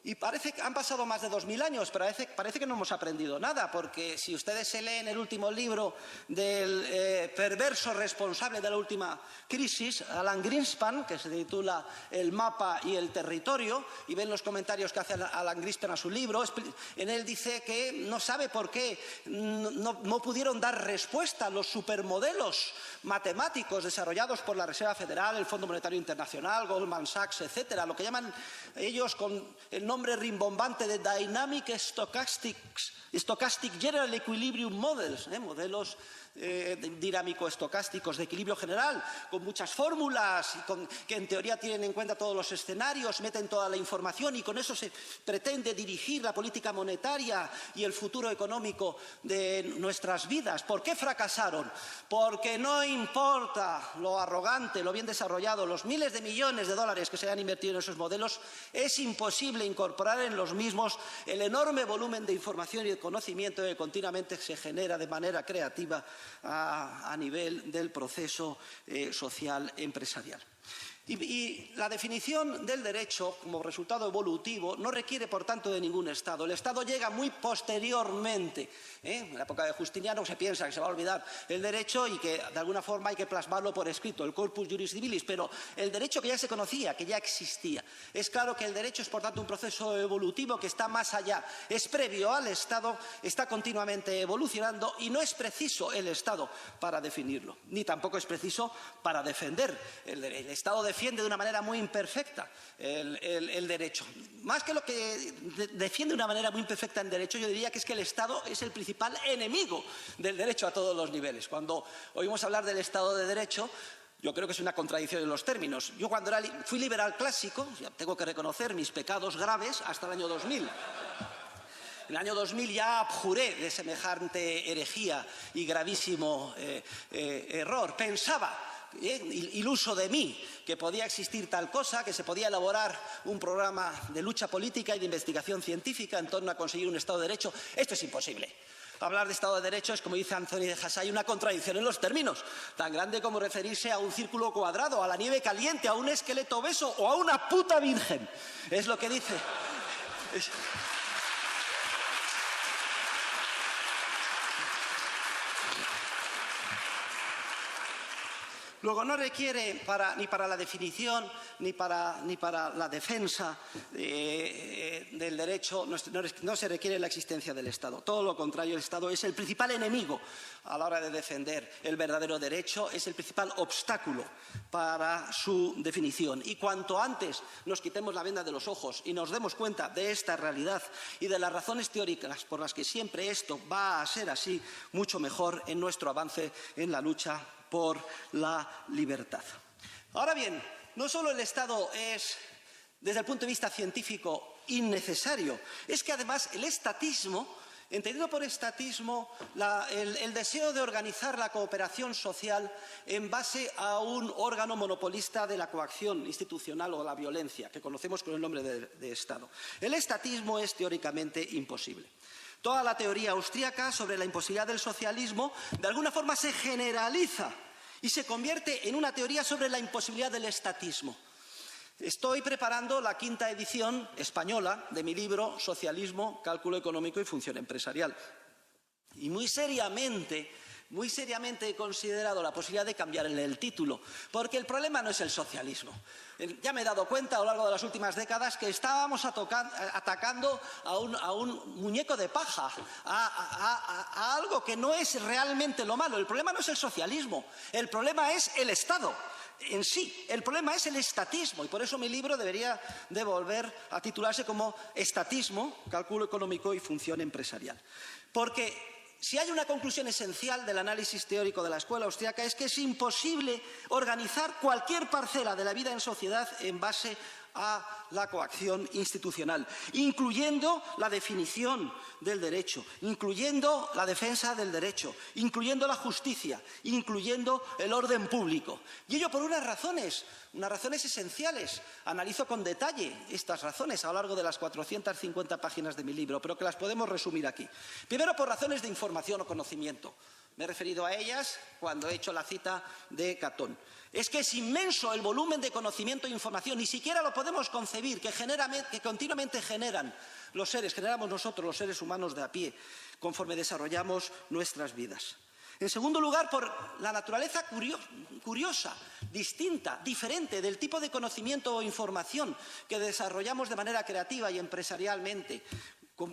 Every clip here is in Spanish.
Y parece que han pasado más de 2000 años, pero parece que no hemos aprendido nada, porque si ustedes se leen el último libro del perverso responsable de la última crisis, Alan Greenspan, que se titula El mapa y el territorio, y ven los comentarios que hace Alan Greenspan a su libro, en él dice que no sabe por qué no pudieron dar respuesta a los supermodelos matemáticos desarrollados por la Reserva Federal, el Fondo Monetario Internacional, Goldman Sachs, etcétera, lo que llaman ellos con el nombre rimbombante de Dynamic Stochastic General Equilibrium Models, modelos dinámico-estocásticos de equilibrio general, con muchas fórmulas que en teoría tienen en cuenta todos los escenarios, meten toda la información y con eso se pretende dirigir la política monetaria y el futuro económico de nuestras vidas. ¿Por qué fracasaron? Porque no importa lo arrogante, lo bien desarrollado, los miles de millones de dólares que se han invertido en esos modelos, es imposible incorporar en los mismos el enorme volumen de información y de conocimiento que continuamente se genera de manera creativa a nivel del proceso social empresarial. Y la definición del derecho como resultado evolutivo no requiere, por tanto, de ningún Estado. El Estado llega muy posteriormente. En la época de Justiniano se piensa que se va a olvidar el derecho y que, de alguna forma, hay que plasmarlo por escrito, el corpus juris civilis, pero el derecho que ya se conocía, que ya existía. Es claro que el derecho es, por tanto, un proceso evolutivo que está más allá. Es previo al Estado, está continuamente evolucionando y no es preciso el Estado para definirlo, ni tampoco es preciso para defender el derecho. El Estado defiende de una manera muy imperfecta el derecho. Más que lo que defiende de una manera muy imperfecta el derecho, yo diría que es que el Estado es el principal enemigo del derecho a todos los niveles. Cuando oímos hablar del Estado de Derecho, yo creo que es una contradicción en los términos. Yo cuando fui liberal clásico, ya tengo que reconocer mis pecados graves hasta el año 2000. En el año 2000 ya abjuré de semejante herejía y gravísimo error. Pensaba, iluso de mí, que podía existir tal cosa, que se podía elaborar un programa de lucha política y de investigación científica en torno a conseguir un Estado de Derecho. Esto es imposible. Hablar de Estado de Derecho es, como dice Anthony de Hassay, una contradicción en los términos, tan grande como referirse a un círculo cuadrado, a la nieve caliente, a un esqueleto obeso o a una puta virgen. Es lo que dice. Luego, no requiere ni para la definición ni para la defensa del derecho, no se requiere la existencia del Estado. Todo lo contrario, el Estado es el principal enemigo a la hora de defender el verdadero derecho, es el principal obstáculo para su definición. Y cuanto antes nos quitemos la venda de los ojos y nos demos cuenta de esta realidad y de las razones teóricas por las que siempre esto va a ser así, mucho mejor en nuestro avance en la lucha por la libertad. Ahora bien, no solo el Estado es, desde el punto de vista científico, innecesario, es que además el estatismo, entendido por estatismo el deseo de organizar la cooperación social en base a un órgano monopolista de la coacción institucional o la violencia, que conocemos con el nombre de Estado. El estatismo es teóricamente imposible. Toda la teoría austríaca sobre la imposibilidad del socialismo de alguna forma se generaliza y se convierte en una teoría sobre la imposibilidad del estatismo. Estoy preparando la 5ª edición española de mi libro Socialismo, Cálculo Económico y Función Empresarial. Y muy seriamente he considerado la posibilidad de cambiarle el título, porque el problema no es el socialismo. Ya me he dado cuenta a lo largo de las últimas décadas que estábamos atacando a un muñeco de paja, a algo que no es realmente lo malo. El problema no es el socialismo, el problema es el Estado en sí, el problema es el estatismo, y por eso mi libro debería de volver a titularse como Estatismo, Cálculo Económico y Función Empresarial. Porque si hay una conclusión esencial del análisis teórico de la escuela austríaca es que es imposible organizar cualquier parcela de la vida en sociedad en base a la coacción institucional, incluyendo la definición del derecho, incluyendo la defensa del derecho, incluyendo la justicia, incluyendo el orden público. Y ello por unas razones esenciales. Analizo con detalle estas razones a lo largo de las 450 páginas de mi libro, pero que las podemos resumir aquí. Primero, por razones de información o conocimiento. Me he referido a ellas cuando he hecho la cita de Catón. Es que es inmenso el volumen de conocimiento e información, ni siquiera lo podemos concebir, que continuamente generamos nosotros, los seres humanos de a pie, conforme desarrollamos nuestras vidas. En segundo lugar, por la naturaleza curiosa, distinta, diferente del tipo de conocimiento o información que desarrollamos de manera creativa y empresarialmente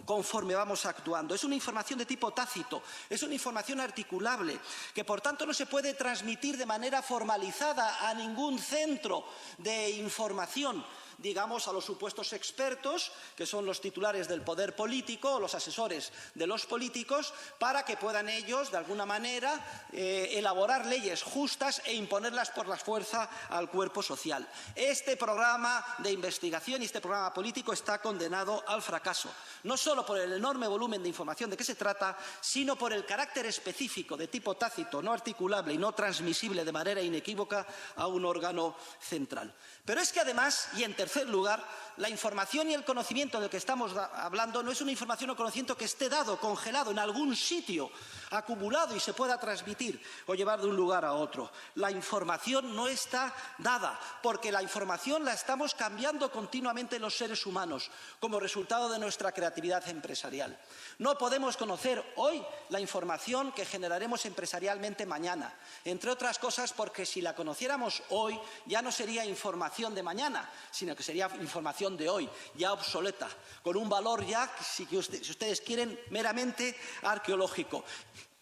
conforme vamos actuando. Es una información de tipo tácito, es una información articulable, que por tanto no se puede transmitir de manera formalizada a ningún centro de información, digamos, a los supuestos expertos, que son los titulares del poder político o los asesores de los políticos, para que puedan ellos, de alguna manera, elaborar leyes justas e imponerlas por la fuerza al cuerpo social. Este programa de investigación y este programa político está condenado al fracaso, no solo por el enorme volumen de información de que se trata, sino por el carácter específico de tipo tácito, no articulable y no transmisible de manera inequívoca a un órgano central. Pero es que además, y en tercer lugar, la información y el conocimiento del que estamos hablando no es una información o conocimiento que esté dado, congelado en algún sitio, acumulado y se pueda transmitir o llevar de un lugar a otro. La información no está dada, porque la información la estamos cambiando continuamente los seres humanos como resultado de nuestra creatividad empresarial. No podemos conocer hoy la información que generaremos empresarialmente mañana, entre otras cosas porque si la conociéramos hoy ya no sería información de mañana, sino que sería información de hoy, ya obsoleta, con un valor ya, si ustedes quieren, meramente arqueológico.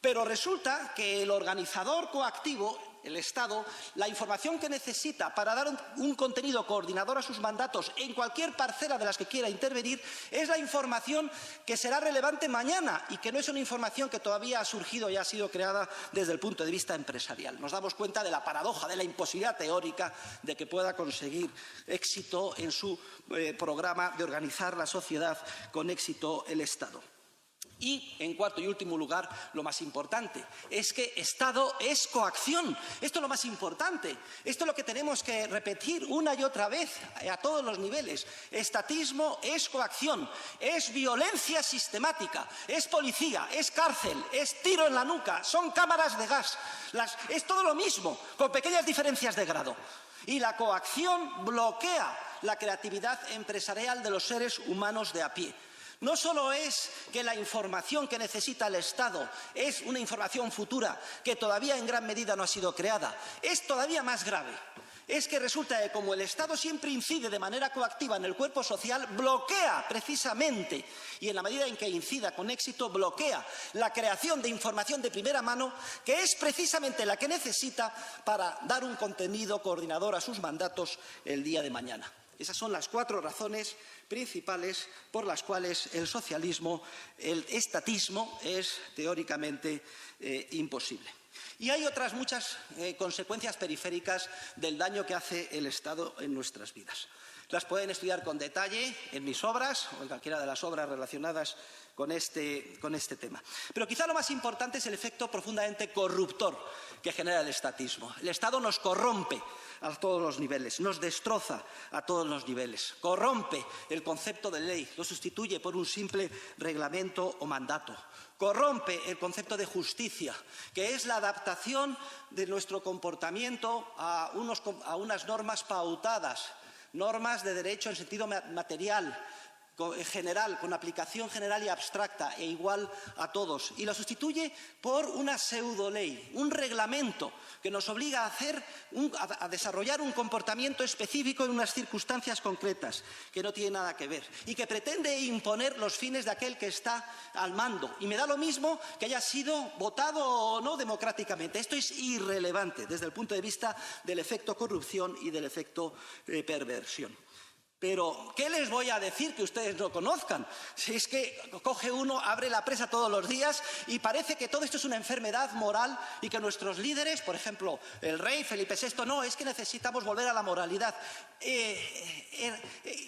Pero resulta que el organizador coactivo, el Estado, la información que necesita para dar un contenido coordinador a sus mandatos en cualquier parcela de las que quiera intervenir, es la información que será relevante mañana y que no es una información que todavía ha surgido y ha sido creada desde el punto de vista empresarial. Nos damos cuenta de la paradoja, de la imposibilidad teórica de que pueda conseguir éxito en su programa de organizar la sociedad con éxito el Estado. Y, en cuarto y último lugar, lo más importante, es que Estado es coacción. Esto es lo más importante. Esto es lo que tenemos que repetir una y otra vez a todos los niveles. Estatismo es coacción, es violencia sistemática, es policía, es cárcel, es tiro en la nuca, son cámaras de gas. Es todo lo mismo, con pequeñas diferencias de grado. Y la coacción bloquea la creatividad empresarial de los seres humanos de a pie. No solo es que la información que necesita el Estado es una información futura que todavía en gran medida no ha sido creada, es todavía más grave. Es que resulta que como el Estado siempre incide de manera coactiva en el cuerpo social, bloquea precisamente, y en la medida en que incida con éxito, bloquea la creación de información de primera mano, que es precisamente la que necesita para dar un contenido coordinador a sus mandatos el día de mañana. Esas son las 4 razones principales por las cuales el socialismo, el estatismo, es teóricamente imposible. Y hay otras muchas consecuencias periféricas del daño que hace el Estado en nuestras vidas. Las pueden estudiar con detalle en mis obras o en cualquiera de las obras relacionadas con este tema. Pero quizá lo más importante es el efecto profundamente corruptor que genera el estatismo. El Estado nos corrompe a todos los niveles, nos destroza a todos los niveles, corrompe el concepto de ley, lo sustituye por un simple reglamento o mandato, corrompe el concepto de justicia, que es la adaptación de nuestro comportamiento a unas normas pautadas, normas de derecho en sentido material, general, con aplicación general y abstracta e igual a todos, y lo sustituye por una pseudoley, un reglamento que nos obliga a desarrollar un comportamiento específico en unas circunstancias concretas que no tiene nada que ver y que pretende imponer los fines de aquel que está al mando. Y me da lo mismo que haya sido votado o no democráticamente. Esto es irrelevante desde el punto de vista del efecto corrupción y del efecto perversión. Pero, ¿qué les voy a decir que ustedes no conozcan? Si es que coge uno, abre la prensa todos los días y parece que todo esto es una enfermedad moral y que nuestros líderes, por ejemplo, el rey Felipe VI, no, es que necesitamos volver a la moralidad.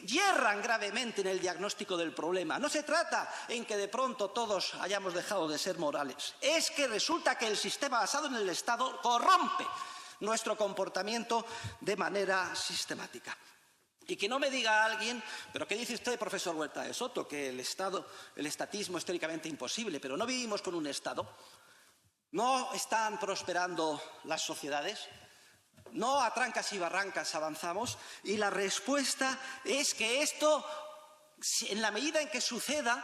Yerran gravemente en el diagnóstico del problema. No se trata en que de pronto todos hayamos dejado de ser morales. Es que resulta que el sistema basado en el Estado corrompe nuestro comportamiento de manera sistemática. Y que no me diga alguien, pero ¿qué dice usted, profesor Huerta de Soto? Que el estatismo es teóricamente imposible, pero ¿no vivimos con un Estado? ¿No están prosperando las sociedades? no a trancas y barrancas avanzamos, y la respuesta es que esto, en la medida en que suceda,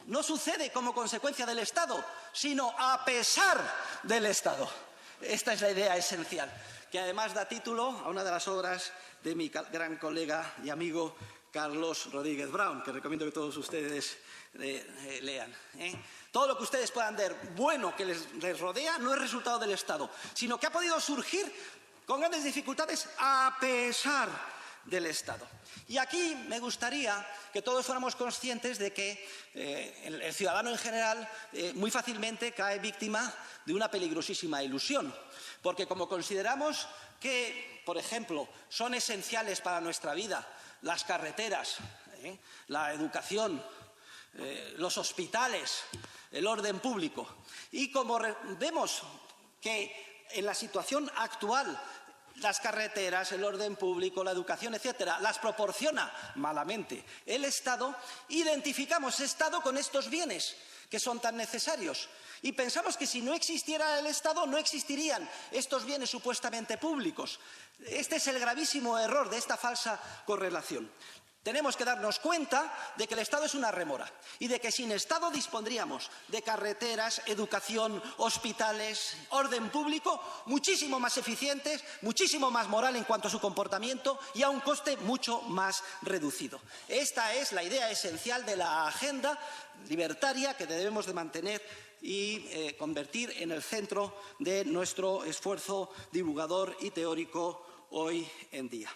no sucede como consecuencia del Estado, sino a pesar del Estado. Esta es la idea esencial, que además da título a una de las obras de mi gran colega y amigo Carlos Rodríguez Brown, que recomiendo que todos ustedes lean. Todo lo que ustedes puedan ver bueno que les rodea no es resultado del Estado, sino que ha podido surgir con grandes dificultades a pesar del Estado. Y aquí me gustaría que todos fuéramos conscientes de que el ciudadano en general muy fácilmente cae víctima de una peligrosísima ilusión, porque como consideramos que, por ejemplo, son esenciales para nuestra vida las carreteras, la educación, los hospitales, el orden público, y como vemos que en la situación actual las carreteras, el orden público, la educación, etcétera, las proporciona malamente el Estado, identificamos Estado con estos bienes que son tan necesarios. Y pensamos que si no existiera el Estado no existirían estos bienes supuestamente públicos. Este es el gravísimo error de esta falsa correlación. Tenemos que darnos cuenta de que el Estado es una rémora y de que sin Estado dispondríamos de carreteras, educación, hospitales, orden público muchísimo más eficientes, muchísimo más moral en cuanto a su comportamiento y a un coste mucho más reducido. Esta es la idea esencial de la agenda libertaria que debemos de mantener y convertir en el centro de nuestro esfuerzo divulgador y teórico hoy en día.